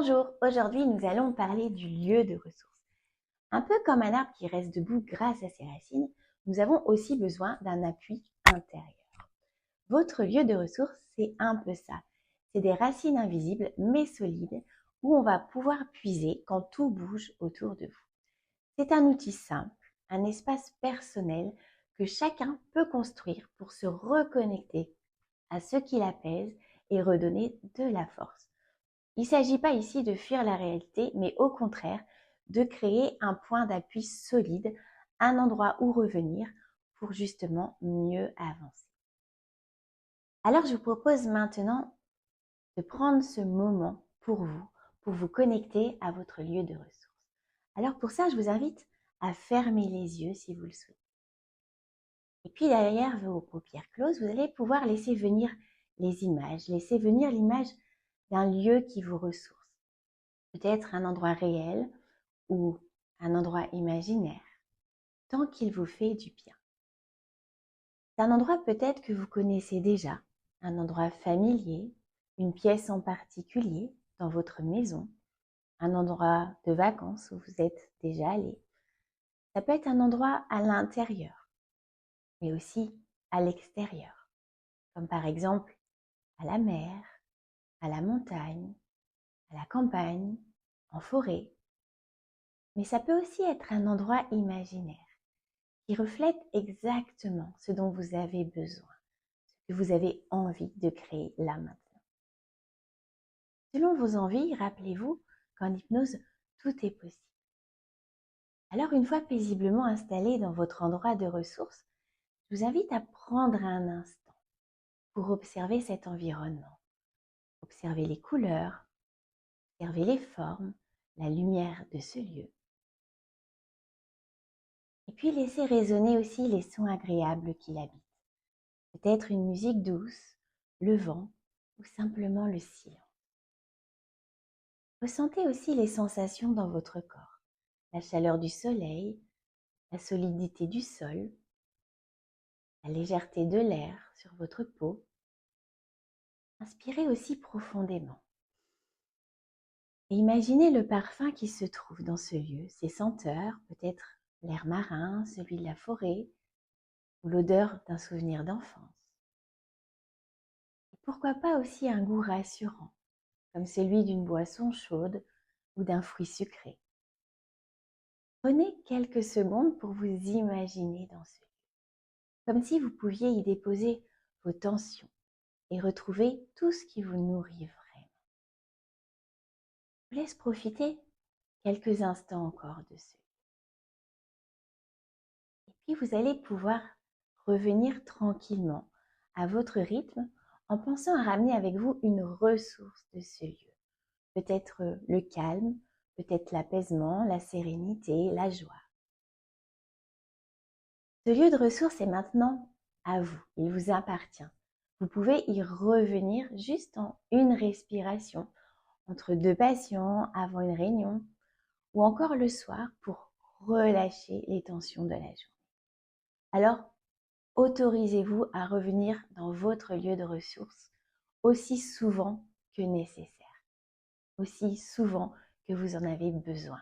Bonjour, aujourd'hui nous allons parler du lieu de ressources. Un peu comme un arbre qui reste debout grâce à ses racines, nous avons aussi besoin d'un appui intérieur. Votre lieu de ressources, c'est un peu ça. C'est des racines invisibles mais solides où on va pouvoir puiser quand tout bouge autour de vous. C'est un outil simple, un espace personnel que chacun peut construire pour se reconnecter à ce qui l'apaise et redonner de la force. Il ne s'agit pas ici de fuir la réalité, mais au contraire, de créer un point d'appui solide, un endroit où revenir pour justement mieux avancer. Alors, je vous propose maintenant de prendre ce moment pour vous connecter à votre lieu de ressources. Alors, pour ça, je vous invite à fermer les yeux si vous le souhaitez. Et puis, derrière vos paupières closes, vous allez pouvoir laisser venir les images, laisser venir l'image d'un lieu qui vous ressource. Peut-être un endroit réel ou un endroit imaginaire, tant qu'il vous fait du bien. C'est un endroit peut-être que vous connaissez déjà, un endroit familier, une pièce en particulier dans votre maison, un endroit de vacances où vous êtes déjà allé. Ça peut être un endroit à l'intérieur, mais aussi à l'extérieur, comme par exemple à la mer, à la montagne, à la campagne, en forêt. Mais ça peut aussi être un endroit imaginaire qui reflète exactement ce dont vous avez besoin, ce que vous avez envie de créer là maintenant. Selon vos envies, rappelez-vous qu'en hypnose, tout est possible. Alors une fois paisiblement installé dans votre endroit de ressources, je vous invite à prendre un instant pour observer cet environnement. Observez les couleurs, observez les formes, la lumière de ce lieu. Et puis laissez résonner aussi les sons agréables qui l'habitent. Peut-être une musique douce, le vent ou simplement le silence. Ressentez aussi les sensations dans votre corps, la chaleur du soleil, la solidité du sol, la légèreté de l'air sur votre peau. Inspirez aussi profondément. Et imaginez le parfum qui se trouve dans ce lieu, ses senteurs, peut-être l'air marin, celui de la forêt, ou l'odeur d'un souvenir d'enfance. Et pourquoi pas aussi un goût rassurant, comme celui d'une boisson chaude ou d'un fruit sucré. Prenez quelques secondes pour vous imaginer dans ce lieu, comme si vous pouviez y déposer vos tensions et retrouver tout ce qui vous nourrit vraiment. Je vous laisse profiter quelques instants encore de ce lieu. Et puis vous allez pouvoir revenir tranquillement à votre rythme en pensant à ramener avec vous une ressource de ce lieu. Peut-être le calme, peut-être l'apaisement, la sérénité, la joie. Ce lieu de ressources est maintenant à vous, il vous appartient. Vous pouvez y revenir juste en une respiration, entre deux patients, avant une réunion, ou encore le soir pour relâcher les tensions de la journée. Alors, autorisez-vous à revenir dans votre lieu de ressources aussi souvent que nécessaire, aussi souvent que vous en avez besoin.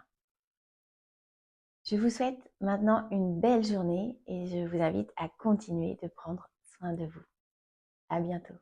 Je vous souhaite maintenant une belle journée et je vous invite à continuer de prendre soin de vous. À bientôt.